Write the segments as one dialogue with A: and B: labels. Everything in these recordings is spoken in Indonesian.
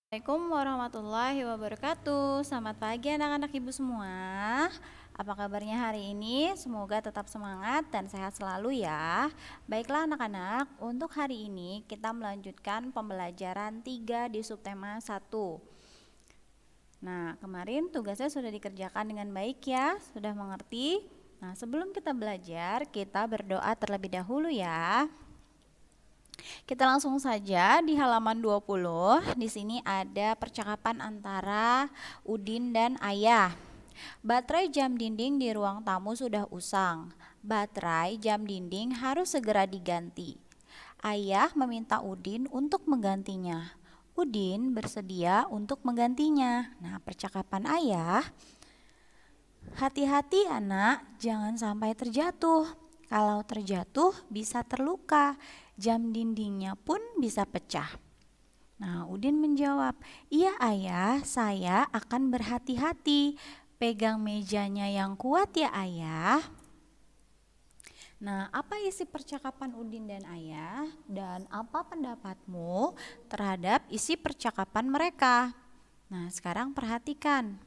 A: Assalamualaikum warahmatullahi wabarakatuh. Selamat pagi anak-anak ibu semua. Apa kabarnya hari ini? Semoga tetap semangat dan sehat selalu ya. Baiklah anak-anak, untuk hari ini kita melanjutkan pembelajaran 3 di subtema 1. Nah, kemarin tugasnya sudah dikerjakan dengan baik ya, sudah mengerti? Nah, sebelum kita belajar, kita berdoa terlebih dahulu ya. Kita langsung saja di halaman 20. Di sini ada percakapan antara Udin dan Ayah. Baterai jam dinding di ruang tamu sudah usang. Baterai jam dinding harus segera diganti. Ayah meminta Udin untuk menggantinya. Udin bersedia untuk menggantinya. Nah, percakapan ayah, hati-hati anak, jangan sampai terjatuh. Kalau terjatuh bisa terluka, jam dindingnya pun bisa pecah. Nah, Udin menjawab, "Iya ayah, saya akan berhati-hati. Pegang mejanya yang kuat ya ayah." Nah, apa isi percakapan Udin dan ayah dan apa pendapatmu terhadap isi percakapan mereka? Nah, sekarang perhatikan.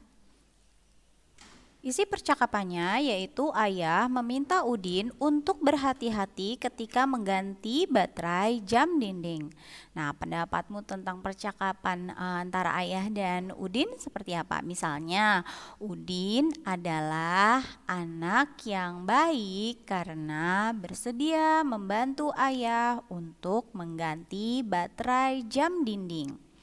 A: Isi percakapannya yaitu ayah meminta Udin untuk berhati-hati ketika mengganti baterai jam dinding. Nah, pendapatmu tentang percakapan antara ayah dan Udin seperti apa? Misalnya, Udin adalah anak yang baik karena bersedia membantu ayah untuk mengganti baterai jam dinding.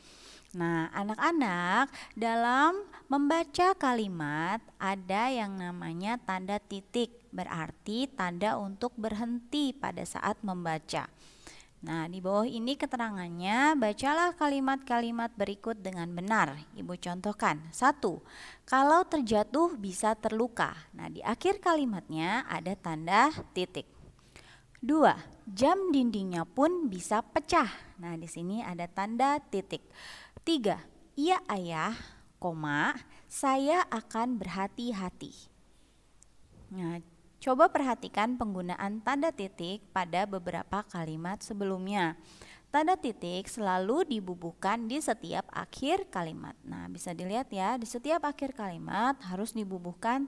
A: Nah, anak-anak dalam membaca kalimat ada yang namanya tanda titik, berarti tanda untuk berhenti pada saat membaca. Nah, di bawah ini keterangannya, bacalah kalimat-kalimat berikut dengan benar. Ibu contohkan. 1. Kalau terjatuh bisa terluka. Nah, di akhir kalimatnya ada tanda titik. 2. Jam dindingnya pun bisa pecah. Nah, di sini ada tanda titik. 3. Iya ayah, saya akan berhati-hati. Nah, coba perhatikan penggunaan tanda titik pada beberapa kalimat sebelumnya. Tanda titik selalu dibubuhkan di setiap akhir kalimat. Nah, bisa dilihat ya, di setiap akhir kalimat harus dibubuhkan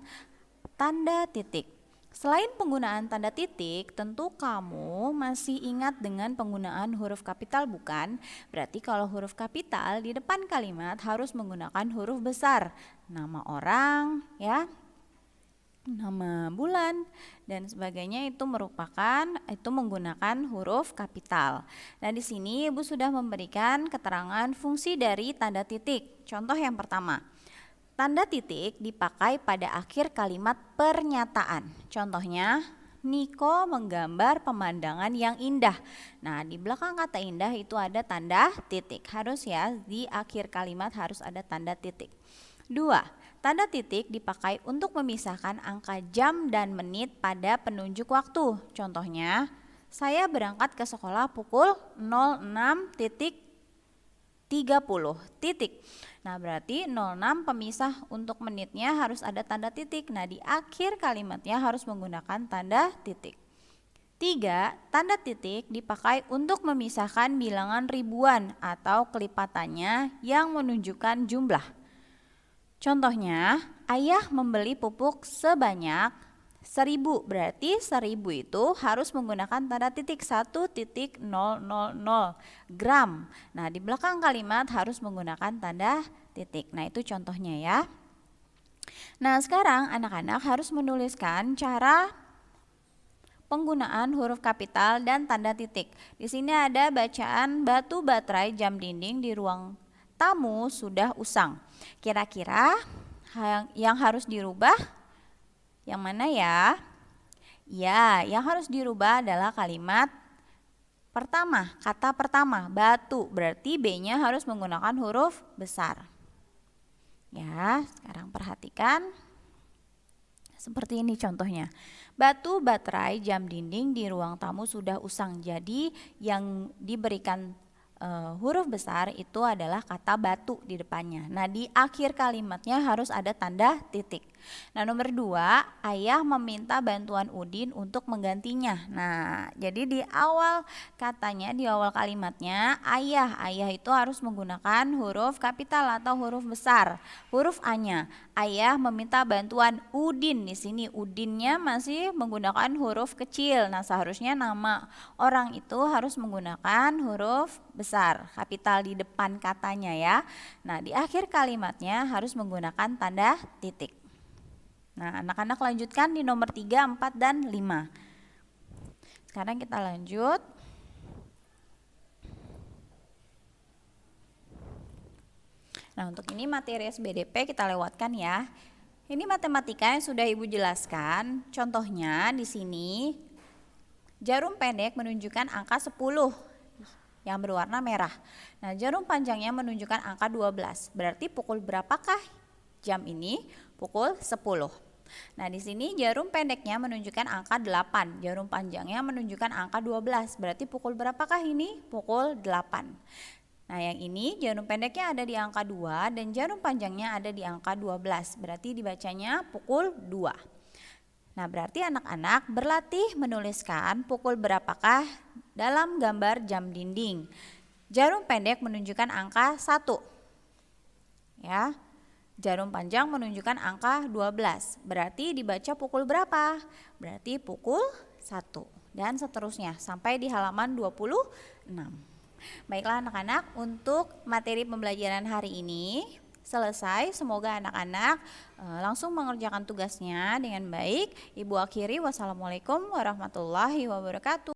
A: tanda titik. Selain penggunaan tanda titik, tentu kamu masih ingat dengan penggunaan huruf kapital bukan? Berarti kalau huruf kapital di depan kalimat harus menggunakan huruf besar. Nama orang, ya, nama bulan dan sebagainya itu menggunakan huruf kapital. Nah, di sini Ibu sudah memberikan keterangan fungsi dari tanda titik. Contoh yang pertama. Tanda titik dipakai pada akhir kalimat pernyataan. Contohnya, Niko menggambar pemandangan yang indah. Nah, di belakang kata indah itu ada tanda titik. Harus ya, di akhir kalimat harus ada tanda titik. 2. Tanda titik dipakai untuk memisahkan angka jam dan menit pada penunjuk waktu. Contohnya, saya berangkat ke sekolah pukul 06.30. Nah, berarti 06 pemisah untuk menitnya harus ada tanda titik. Nah, di akhir kalimatnya harus menggunakan tanda titik. 3. Tanda titik dipakai untuk memisahkan bilangan ribuan atau kelipatannya yang menunjukkan jumlah. Contohnya, ayah membeli pupuk sebanyak 1000, berarti 1000 itu harus menggunakan tanda titik 1.000 gram. Nah, di belakang kalimat harus menggunakan tanda titik. Nah, itu contohnya ya. Nah, sekarang anak-anak harus menuliskan cara penggunaan huruf kapital dan tanda titik. Di sini ada bacaan batu baterai jam dinding di ruang tamu sudah usang. Kira-kira yang harus dirubah yang mana ya? Ya, yang harus dirubah adalah kalimat pertama, kata pertama, batu. Berarti B-nya harus menggunakan huruf besar. Ya, sekarang perhatikan. Seperti ini contohnya. Batu baterai jam dinding di ruang tamu sudah usang. Jadi yang diberikan huruf besar itu adalah kata batu di depannya. Nah, di akhir kalimatnya harus ada tanda titik. Nah, nomor 2, ayah meminta bantuan Udin untuk menggantinya. Nah, jadi di awal katanya, di awal kalimatnya, ayah itu harus menggunakan huruf kapital atau huruf besar, huruf A-nya. Ayah meminta bantuan Udin. Di sini Udinnya masih menggunakan huruf kecil. Nah, seharusnya nama orang itu harus menggunakan huruf besar, kapital di depan katanya ya. Nah, di akhir kalimatnya harus menggunakan tanda titik. Nah, anak-anak lanjutkan di nomor 3, 4, dan 5. Sekarang kita lanjut. Nah, untuk ini materi SBDP kita lewatkan ya. Ini matematika yang sudah Ibu jelaskan. Contohnya di sini jarum pendek menunjukkan angka 10 yang berwarna merah. Nah, jarum panjangnya menunjukkan angka 12. Berarti pukul berapakah jam ini? Pukul 10. Nah, di sini jarum pendeknya menunjukkan angka 8, jarum panjangnya menunjukkan angka 12. Berarti pukul berapakah ini? Pukul 8. Nah, yang ini jarum pendeknya ada di angka 2 dan jarum panjangnya ada di angka 12. Berarti dibacanya pukul 2. Nah, berarti anak-anak berlatih menuliskan pukul berapakah dalam gambar jam dinding. Jarum pendek menunjukkan angka 1. Ya. Jarum panjang menunjukkan angka 12. Berarti dibaca pukul berapa? Berarti pukul 1. Dan seterusnya sampai di halaman 26. Baiklah anak-anak, untuk materi pembelajaran hari ini selesai. Semoga anak-anak langsung mengerjakan tugasnya dengan baik. Ibu akhiri, wassalamualaikum warahmatullahi wabarakatuh.